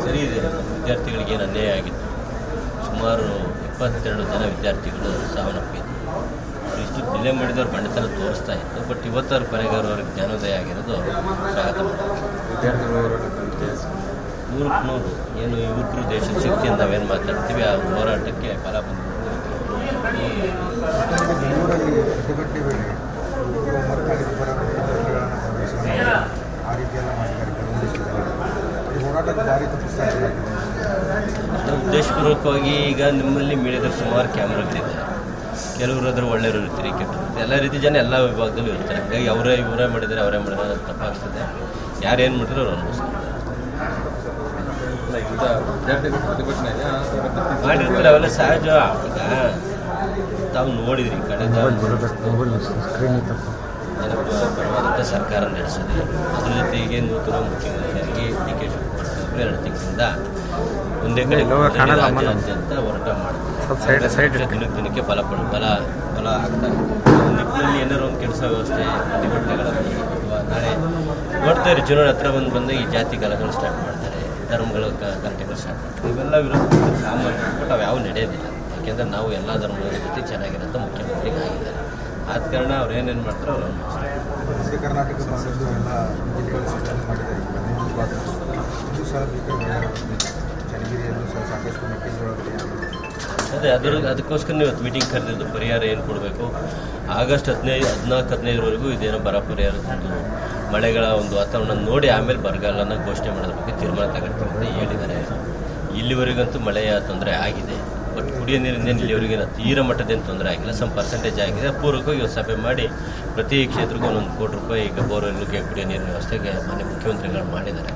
ಸರಿ ಇದೆ. ವಿದ್ಯಾರ್ಥಿಗಳಿಗೆ ಏನು ಅನ್ಯಾಯ ಆಗಿತ್ತು. ಸುಮಾರು 22 ಜನ ವಿದ್ಯಾರ್ಥಿಗಳು ಸಾವನ್ನಪ್ಪಿದ್ರು. ಇಷ್ಟು ಡಿಲೇ ಮಾಡಿದವ್ರು ಬಂಡತನ ತೋರಿಸ್ತಾ ಇತ್ತು. ಬಟ್ ಇವತ್ತಾರು ಕೊನೆಗಾರು ಅವ್ರಿಗೆ ಜ್ಞಾನೋದಯ ಆಗಿರೋದು ಸ್ವಾಗತ ಮಾಡ್ತಾರೆ. ವಿದ್ಯಾರ್ಥಿಗಳು ನೂರಕ್ಕೆ ನೂರು ಏನು ಯುವಕರು ದೇಶದ ಶಕ್ತಿ ಅಂತ ನಾವೇನು ಮಾತಾಡ್ತೀವಿ, ಆ ಹೋರಾಟಕ್ಕೆ ಫಲ ಬಂದಿದೆ. ಉದ್ದೇಶಪೂರ್ವಕವಾಗಿ ಈಗ ನಿಮ್ಮಲ್ಲಿ ಮೀಡಿಯಾದಲ್ಲಿ ಸುಮಾರು ಕ್ಯಾಮ್ರಾಗಳಿದೆ. ಕೆಲವರು ಅದ್ರ ಒಳ್ಳೆಯವರು ಇರ್ತೀರಿ, ಕೆಟ್ಟರು ಎಲ್ಲ ರೀತಿ ಜನ ಎಲ್ಲ ವಿಭಾಗದಲ್ಲೂ ಇರ್ತಾರೆ. ಹಾಗಾಗಿ ಇವರೇ ಮಾಡಿದರೆ ಅವರೇ ಮಾಡಿದ್ರೆ ತಪ್ಪಾಗ್ತದೆ. ಯಾರೇನು ಮಾಡಿದ್ರೆ ಅವ್ರು ಮಾಡಿರ್ತಾರೆ. ಅವೆಲ್ಲ ಸಹಜ. ಈಗ ತಾವು ನೋಡಿದ್ರಿ ಕಳೆದ ಪರವಾದಂಥ ಸರ್ಕಾರ ನಡೆಸಿದೆ. ಅದ್ರ ಜೊತೆಗೆ ನೂತನ ಮುಖ್ಯಮಂತ್ರಿಯಾಗಿ ಡಿ ಕೆ ಶಿವಕುಮಾರ್ 2 ತಿಂಗಳಿಂದ ಒಂದೇ ಕಡೆ ರಾಜ್ಯಾದ್ಯಂತ ಹೋರಾಟ ಮಾಡ್ತಾರೆ. ದಿನಕ್ಕೆ ಫಲ ಆಗ್ತಾ ಇದೆ. ನಿಟ್ಟಿನಲ್ಲಿ ಏನಾರು ಒಂದು ಕೆಲಸ ವ್ಯವಸ್ಥೆ ಪ್ರತಿಭಟನೆಗಳಲ್ಲಿ ಅಥವಾ ನಾಳೆ ನೋಡ್ತಾ ಇರಿ, ಚುನಾವಣೆ ಹತ್ರ ಬಂದಾಗ ಈ ಜಾತಿ ಕಲಗಳು ಸ್ಟಾರ್ಟ್ ಮಾಡ್ತಾರೆ, ಧರ್ಮಗಳ ಗಲಾಟೆಗಳು ಸ್ಟಾರ್ಟ್ ಮಾಡ್ತಾರೆ. ಇವೆಲ್ಲ ವಿರೋಧ ಸಾಮಾನ್ಯ. ಬಟ್ ಅವು ಯಾವ ನಡೆಯೋದಿಲ್ಲ. ಯಾಕೆಂದರೆ ನಾವು ಎಲ್ಲ ಧರ್ಮಗಳ ಜೊತೆ ಚೆನ್ನಾಗಿರೋಂಥ ಮುಖ್ಯಮಂತ್ರಿಗೆ ಆಗಿದ್ದಾರೆ. ಆದ ಕಾರಣ ಅವ್ರು ಏನೇನು ಮಾಡ್ತಾರೋ ಅವ್ರು ಕರ್ನಾಟಕ ಅದೇ ಅದಕ್ಕೋಸ್ಕರ ಇವತ್ತು ಮೀಟಿಂಗ್ ಕರೆದಿದ್ದು. ಪರಿಹಾರ ಏನು ಕೊಡಬೇಕು, ಆಗಸ್ಟ್ 14-15ವರೆಗೂ ಇದೇನೋ ಬರ ಪರಿಹಾರ ತಂದು ಮಳೆಗಳ ಒಂದು ವಾತಾವರಣ ನೋಡಿ ಆಮೇಲೆ ಬರಗಾಲನ ಘೋಷಣೆ ಮಾಡೋದ್ರ ಬಗ್ಗೆ ತೀರ್ಮಾನ ತಗೊಳ್ತೀವಿ ಅಂತ ಹೇಳಿದ್ದಾರೆ. ಇಲ್ಲಿವರೆಗಂತೂ ಮಳೆಯ ತೊಂದರೆ ಆಗಿದೆ. ಬಟ್ ಕುಡಿಯೋ ನೀರಿಂದ ಇಲ್ಲಿವರೆಗೆ ತೀರ ಮಟ್ಟದೇನು ತೊಂದರೆ ಆಗಿಲ್ಲ. ಸಮ್ ಪರ್ಸೆಂಟೇಜ್ ಆಗಿದೆ. ಪೂರ್ವಕವಾಗಿ ಸಭೆ ಮಾಡಿ ಪ್ರತಿ ಕ್ಷೇತ್ರಕ್ಕೂ 1 ಕೋಟಿ ರೂಪಾಯಿ ಈಗ ಬೋರ್ವೆಲ್ಗೆ ಕುಡಿಯೋ ನೀರಿನ ವ್ಯವಸ್ಥೆಗೆ ಮನೆ ಮುಖ್ಯಮಂತ್ರಿಗಳು ಮಾಡಿದ್ದಾರೆ.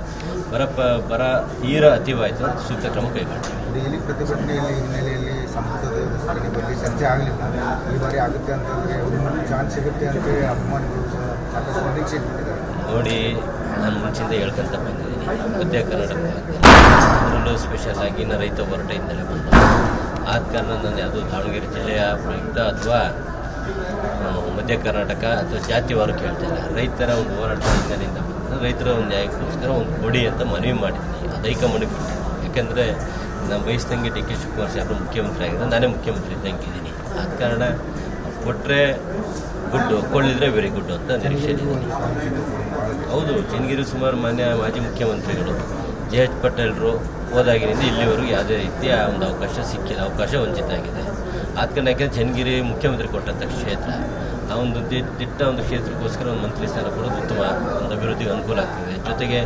ಬರ ತೀರ ಅತಿವಾಯಿತು ಅಂತ ಸೂಕ್ತ ಕ್ರಮ ಕೈಗೊಳ್ತೀವಿ. ಇಲ್ಲಿ ಪ್ರತಿಭಟನೆಯಲ್ಲಿ ಹಿನ್ನೆಲೆಯಲ್ಲಿ ಸಂಪುಟದ ವಿಸ್ತರಣೆ ಬಗ್ಗೆ ಚರ್ಚೆ ಆಗಲಿಲ್ಲ. ಈ ಬಾರಿ ಆಗುತ್ತೆ ಅಂತಂದರೆ ಚಾನ್ಸ್ ಸಿಗುತ್ತೆ ಅಂತೇಳಿ ಅಭಿಮಾನಿಗಳು ಸಾಕಷ್ಟು ನಿರೀಕ್ಷೆ ಇಟ್ಟಿದ್ದಾರೆ. ನೋಡಿ, ನಾನು ಮುಂಚೆಯಿಂದ ಹೇಳ್ಕೊಂತ ಬಂದಿದ್ದೀನಿ. ಮಧ್ಯ ಕರ್ನಾಟಕ ಅದರಲ್ಲೂ ಸ್ಪೆಷಲ್ ಆಗಿ ರೈತ ಹೋರಾಟದಿಂದಲೇ ಬಂದು ಆದ ಕಾರಣ ನಾನು ಯಾವುದೋ ದಾವಣಗೆರೆ ಜಿಲ್ಲೆಯ ಪ್ರಯುಕ್ತ ಅಥವಾ ಮಧ್ಯ ಕರ್ನಾಟಕ ಅಥವಾ ಜಾತಿವಾರು ಕೇಳ್ತಿಲ್ಲ. ರೈತರ ಒಂದು ಹೋರಾಟ ಹಿನ್ನೆಲೆಯಿಂದ ಬಂದ ರೈತರ ಒಂದು ನ್ಯಾಯಕ್ಕೋಸ್ಕರ ಒಂದು ಕೊಡಿ ಅಂತ ಮನವಿ ಮಾಡಿದ್ದೀನಿ. ಅದೈಕ ಮನವಿ ಕೊಟ್ಟಿದ್ದೀನಿ. ಯಾಕೆಂದರೆ ನಾನು ಬಯಸ್ದಂಗೆ ಡಿ ಕೆ ಶಿವಕುಮಾರ್ ಸಾಹೇಬರು ಮುಖ್ಯಮಂತ್ರಿ ಆಗಿದ್ದರೆ ನಾನೇ ಮುಖ್ಯಮಂತ್ರಿ ಇದ್ದಂಗೆ ಇದ್ದೀನಿ. ಆದ ಕಾರಣ ಕೊಟ್ಟರೆ ಗುಡ್ಡು, ಕೊಳ್ಳಿದ್ರೆ ವೆರಿ ಗುಡ್ ಅಂತ ನಿರೀಕ್ಷೆ ಇದ್ದೀನಿ. ಹೌದು, ಚೆನ್ನಗಿರಿ ಸುಮಾರು ಮಾಜಿ ಮುಖ್ಯಮಂತ್ರಿಗಳು JH ಪಟೇಲ್ರು ಹೋದಾಗಿನಿಂದ ಇಲ್ಲಿವರೆಗೂ ಯಾವುದೇ ರೀತಿಯ ಒಂದು ಅವಕಾಶ ಸಿಕ್ಕಿಲ್ಲ. ಅವಕಾಶ ವಂಚಿತ ಆಗಿದೆ. ಆದ ಕಾರಣ ಯಾಕೆಂದರೆ ಚೆನ್ನಗಿರಿ ಮುಖ್ಯಮಂತ್ರಿ ಕೊಟ್ಟಂಥ ಕ್ಷೇತ್ರ, ಆ ಒಂದು ದಿಟ್ಟ ಒಂದು ಕ್ಷೇತ್ರಕ್ಕೋಸ್ಕರ ಒಂದು ಮಂತ್ರಿ ಸ್ಥಾನ ಕೊಡೋದು ಉತ್ತಮ, ಒಂದು ಅಭಿವೃದ್ಧಿಗೆ ಅನುಕೂಲ ಆಗ್ತದೆ. ಜೊತೆಗೆ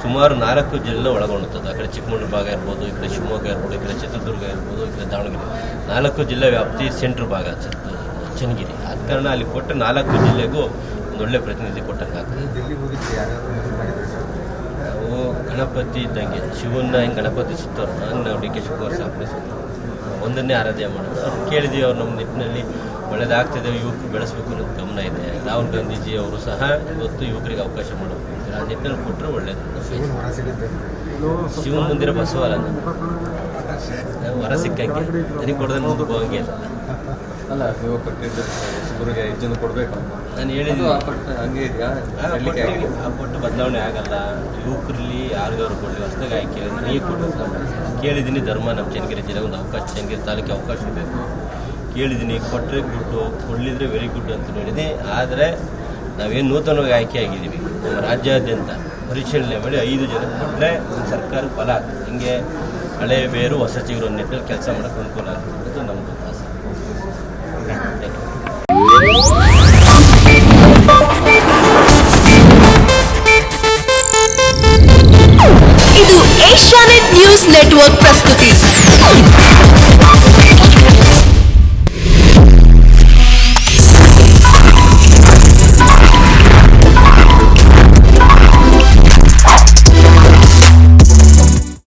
ಸುಮಾರು 4 ಜಿಲ್ಲೆ ಒಳಗೊಂಡುತ್ತದೆ. ಆ ಕಡೆ ಚಿಕ್ಕಮಗಳೂರು ಭಾಗ ಇರ್ಬೋದು, ಈ ಕಡೆ ಶಿವಮೊಗ್ಗ ಇರ್ಬೋದು, ಈ ಕಡೆ ಚಿತ್ರದುರ್ಗ ಇರ್ಬೋದು, ಈ ಕಡೆ ದಾವಣಗೆರೆ 4 ಜಿಲ್ಲೆ ವ್ಯಾಪ್ತಿ ಸೆಂಟ್ರ್ ಭಾಗ ಚೆನ್ನಗಿರಿ. ಆದ ಕಾರಣ ಅಲ್ಲಿ ಕೊಟ್ಟ 4 ಜಿಲ್ಲೆಗೂ ಒಂದೊಳ್ಳೆ ಪ್ರತಿನಿಧಿ ಕೊಟ್ಟಂಗೆ ಆಗ್ತದೆ. ನಾವು ಗಣಪತಿ ಇದ್ದಂಗೆ ಶಿವನ್ನ ಹೆಂಗೆ ಗಣಪತಿ ಸುತ್ತೋರು ಹಂಗೆ ನಾವು ಡಿ ಕೆ ಶಿವಕುಮಾರ್ ಸಾಹೇಬ್ರೆ ಒಂದನ್ನೇ ಆರಾಧ್ಯ ಮಾಡೋದು. ಅವ್ರು ಕೇಳಿದ್ದೀವಿ. ಅವ್ರು ನಮ್ಮ ನಿಟ್ಟಿನಲ್ಲಿ ಒಳ್ಳೆಯದಾಗ್ತಿದೆ, ಯುವಕರು ಬೆಳೆಸಬೇಕು ಅನ್ನೋದು ಗಮನ ಇದೆ. ರಾಹುಲ್ ಗಾಂಧೀಜಿ ಅವರು ಸಹ ಇವತ್ತು ಯುವಕರಿಗೆ ಅವಕಾಶ ಮಾಡಬೇಕು ಅಂತಾರೆ. ಆ ನಿಟ್ಟಿನಲ್ಲಿ ಕೊಟ್ಟರೆ ಒಳ್ಳೆಯದು. ಶಿವನ ಮುಂದಿರೋ ಬಸವಲ್ಲ, ನಾವು ಹೊರ ಸಿಕ್ಕಂಗೆ ನನಗೆ ಕೊಡೋದನ್ನು ಮುಂದಕ್ಕೆ ಹೋಗಂಗೆ ಅಲ್ಲ. ನೀವು ಕೊಟ್ಟಿದ್ದು ಹೊಸಬರಿಗೆ 5 ಜನ ಕೊಡಬೇಕು ನಾನು ಹೇಳಿದ್ದು. ಹಂಗೆ ಇದೆಯಾ? ಆ ಕೊಟ್ಟು ಬದಲಾವಣೆ ಆಗಲ್ಲ. ಯುವಕರಲ್ಲಿ ಯಾರಿಗಾದ್ರು ಕೊಡಲಿ, ಹೊಸದಾಗಿ ಆಯ್ಕೆ ನೀ ಕೊಡಬೇಕು ಕೇಳಿದ್ದೀನಿ. ಧರ್ಮ ನಮ್ಮ ಚೆನ್ನಗಿರಿ ಜಿಲ್ಲೆಗೆ ಒಂದು ಅವಕಾಶ, ಚೆನ್ನಗಿರಿ ತಾಲೂಕಿಗೆ ಅವಕಾಶ ಬೇಕು ಕೇಳಿದ್ದೀನಿ. ಕೊಟ್ಟರೆ ಗುಡ್ಡು, ಕೊಡಲಿದ್ರೆ ವೆರಿ ಗುಡ್ ಅಂತ ನೋಡಿದ್ದೀನಿ. ಆದರೆ ನಾವೇನು ನೂತನವಾಗಿ ಆಯ್ಕೆ ಆಗಿದ್ದೀವಿ, ನಮ್ಮ ರಾಜ್ಯಾದ್ಯಂತ ಪರಿಶೀಲನೆ ಮಾಡಿ 5 ಜನ ಕೊಟ್ಟರೆ ಸರ್ಕಾರ ಫಲ ಆಗ್ತದೆ. ಹಿಂಗೆ ಹಳೆ ಬೇರು ಹೊಸ ಚಿಗುರು ನಿಟ್ಟಿನಲ್ಲಿ ಕೆಲಸ ಮಾಡೋಕ್ಕೆ ಅನುಕೂಲ ಆಗ್ತದೆ. ಅದು ನಮ್ಮದು ಆಸೆ. ಇದು ಏಷ್ಯಾನೆಟ್ ನ್ಯೂಸ್ ನೆಟ್ವರ್ಕ್ ಪ್ರಸ್ತುತಿ.